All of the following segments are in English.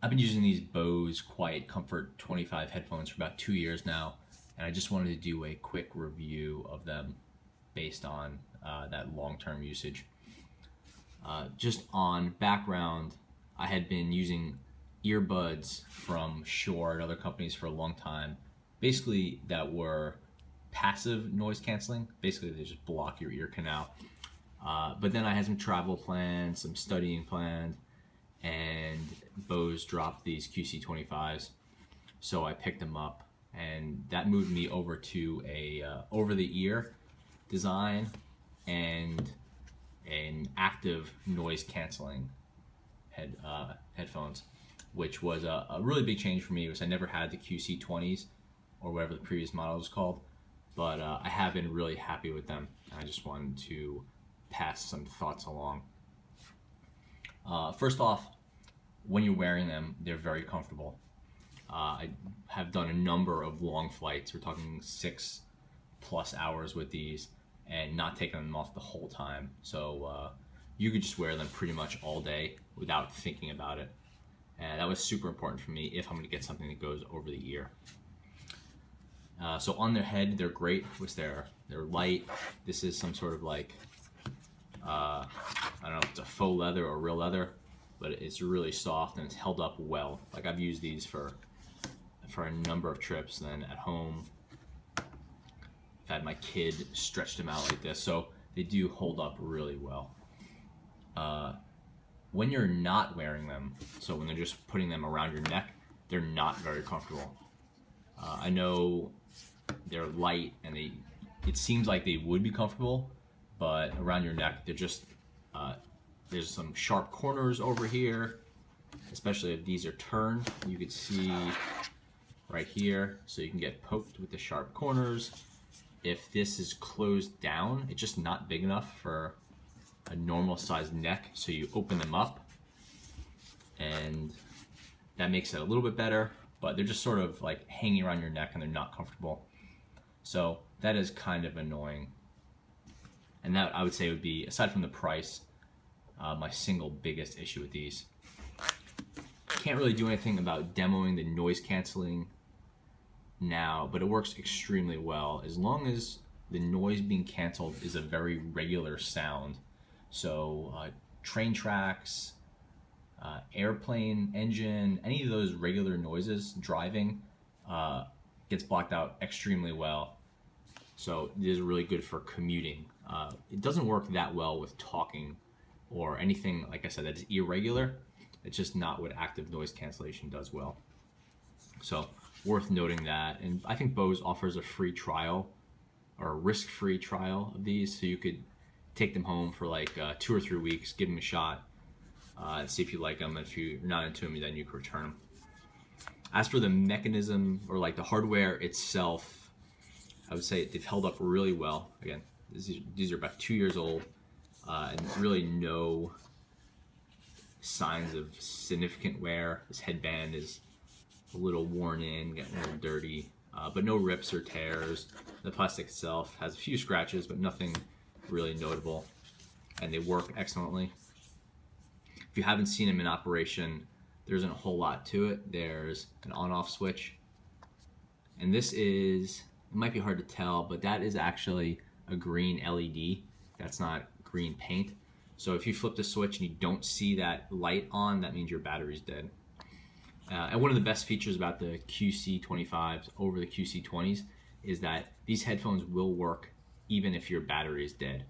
I've been using these Bose QC25 headphones for about 2 years now, and I just wanted to do a quick review of them based on that long-term usage. Just on background, I had been using earbuds from Shure and other companies for a long time, basically that were passive noise canceling. Basically, they just block your ear canal. But then I had some travel planned, some studying planned, and Bose dropped these QC25s, so I picked them up, and that moved me over to a over-the-ear design and an active noise canceling headphones, which was a really big change for me, because I never had the QC20s or whatever the previous model was called, but I have been really happy with them. I just wanted to pass some thoughts along. First off, when you're wearing them, they're very comfortable. I have done a number of long flights. We're talking 6+ hours with these, and not taking them off the whole time. So you could just wear them pretty much all day without thinking about it. And that was super important for me if I'm going to get something that goes over the ear. So on their head, they're great. They're light. This is some sort of like, I don't know if it's a faux leather or real leather, but it's really soft and it's held up well. Like, I've used these for a number of trips, and then at home I've had my kid stretch them out like this, so they do hold up really well. When you're not wearing them, so when they're just putting them around your neck, they're not very comfortable. I know they're light and it seems like they would be comfortable, but around your neck, they're just, there's some sharp corners over here, especially if these are turned. You could see right here, so you can get poked with the sharp corners. If this is closed down, it's just not big enough for a normal sized neck, so you open them up, and that makes it a little bit better, but they're just sort of like hanging around your neck and they're not comfortable. So that is kind of annoying. And that, I would say, would be, aside from the price, my single biggest issue with these. Can't really do anything about demoing the noise canceling now, but it works extremely well as long as the noise being canceled is a very regular sound. So train tracks, airplane engine, any of those regular noises driving gets blocked out extremely well. So it is really good for commuting. It doesn't work that well with talking or anything, like I said, that is irregular. It's just not what active noise cancellation does well. So worth noting that. And I think Bose offers a free trial, or a risk-free trial of these, so you could take them home for like 2 or 3 weeks, give them a shot, and see if you like them. If you're not into them, then you can return them. As for the mechanism, or like the hardware itself, I would say they've held up really well. Again, these are about 2 years old, and really no signs of significant wear. This headband is a little worn in, getting a little dirty, but no rips or tears. The plastic itself has a few scratches, but nothing really notable, and they work excellently. If you haven't seen them in operation, there isn't a whole lot to it. There's an on-off switch, and this is, it might be hard to tell, but that is actually a green LED. That's not green paint. So if you flip the switch and you don't see that light on, that means your battery's dead. And one of the best features about the QC25s over the QC20s is that these headphones will work even if your battery is dead.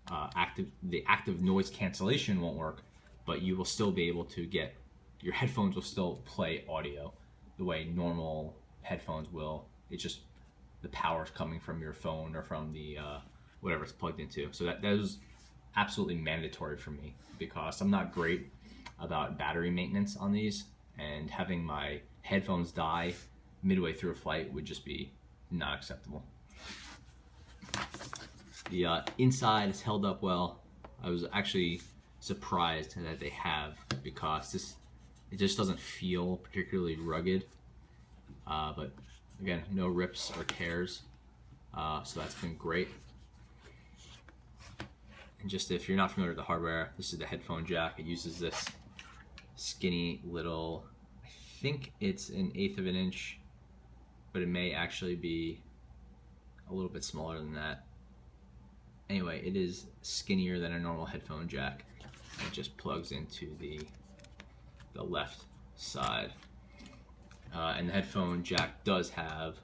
The active noise cancellation won't work, but you will still be able to get, your headphones will still play audio the way normal headphones will. It's just the power's coming from your phone or from the whatever it's plugged into. So that is absolutely mandatory for me, because I'm not great about battery maintenance on these, and having my headphones die midway through a flight would just be not acceptable. The inside is held up well. I was actually surprised that they have, because it just doesn't feel particularly rugged, but again, no rips or tears, so that's been great. And just if you're not familiar with the hardware, this is the headphone jack. It uses this skinny little think it's an 1/8 of an inch, but it may actually be a little bit smaller than that. Anyway, it is skinnier than a normal headphone jack. It just plugs into the left side. And the headphone jack does have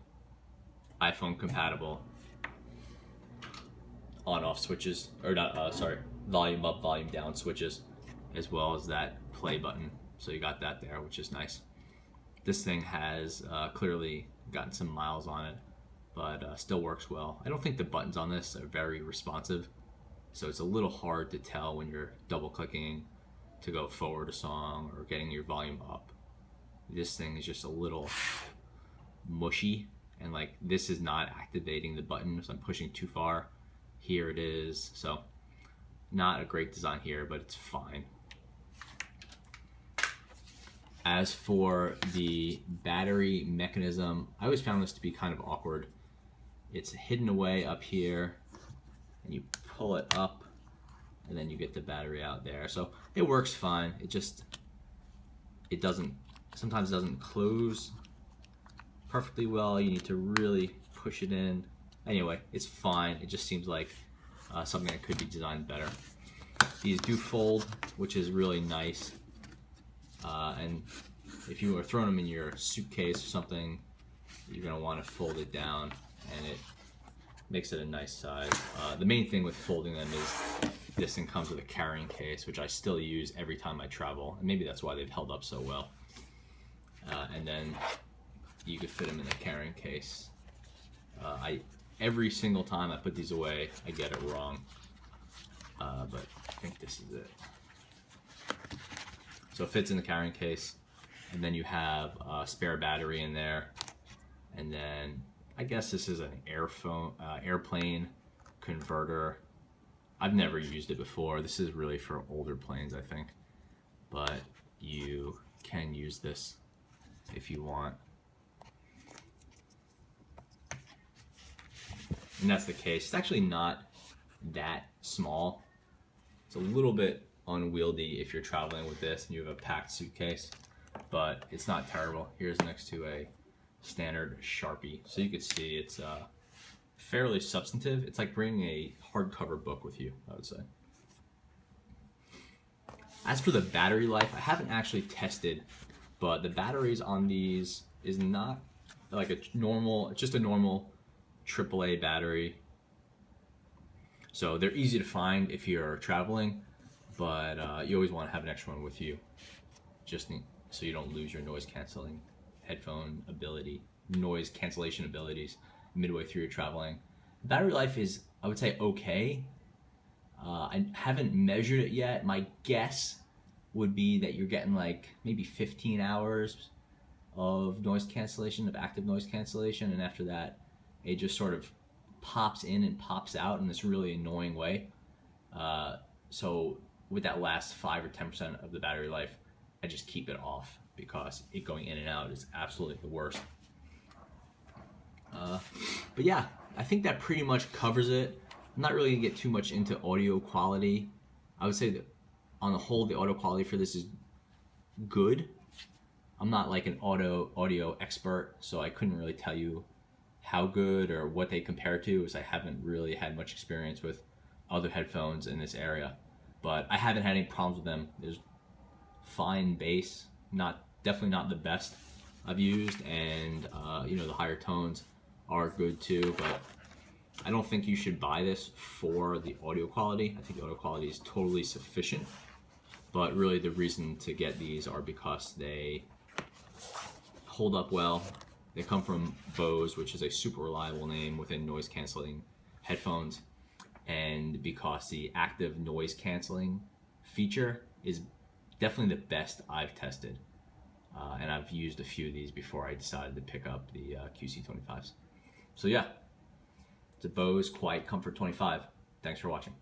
iPhone compatible on-off switches, or not, sorry, volume up, volume down switches, as well as that play button. So you got that there, which is nice. This thing has clearly gotten some miles on it, but still works well. I don't think the buttons on this are very responsive, so it's a little hard to tell when you're double clicking to go forward a song or getting your volume up. This thing is just a little mushy, and like this is not activating the button, so I'm pushing too far. Here it is, so not a great design here, but it's fine. As for the battery mechanism, I always found this to be kind of awkward. It's hidden away up here, and you pull it up, and then you get the battery out there. So it works fine. It doesn't, sometimes it doesn't close perfectly well. You need to really push it in. Anyway, it's fine. It just seems like something that could be designed better. These do fold, which is really nice. And if you are throwing them in your suitcase or something, you're going to want to fold it down, and it makes it a nice size. The main thing with folding them is this thing comes with a carrying case, which I still use every time I travel, and maybe that's why they've held up so well. And then you could fit them in the carrying case. Every single time I put these away, I get it wrong, but I think this is it. So it fits in the carrying case, and then you have a spare battery in there, and then I guess this is an airplane converter. I've never used it before. This is really for older planes, I think, but you can use this if you want. And that's the case. It's actually not that small. It's a little bit unwieldy if you're traveling with this and you have a packed suitcase, but it's not terrible. Here's next to a standard Sharpie, so you can see it's fairly substantive. It's like bringing a hardcover book with you, I would say. As for the battery life, I haven't actually tested, but the batteries on these is not like a normal, it's just a normal AAA battery. So they're easy to find if you're traveling, but you always want to have an extra one with you, just so you don't lose your noise cancellation abilities midway through your traveling. Battery life is, I would say, okay. I haven't measured it yet. My guess would be that you're getting like maybe 15 hours of noise cancellation, of active noise cancellation, and after that it just sort of pops in and pops out in this really annoying way. So with that last 5 or 10% of the battery life, I just keep it off because it going in and out is absolutely the worst. But yeah, I think that pretty much covers it. I'm not really gonna get too much into audio quality. I would say that on the whole, the audio quality for this is good. I'm not like an audio expert, so I couldn't really tell you how good or what they compare to, as I haven't really had much experience with other headphones in this area. But I haven't had any problems with them. There's fine bass, definitely not the best I've used, and you know, the higher tones are good too, but I don't think you should buy this for the audio quality. I think the audio quality is totally sufficient, but really the reason to get these are because they hold up well. They come from Bose, which is a super reliable name within noise canceling headphones, and because the active noise canceling feature is definitely the best I've tested. And I've used a few of these before I decided to pick up the QC25s. So yeah, it's a Bose Quiet Comfort 25. Thanks for watching.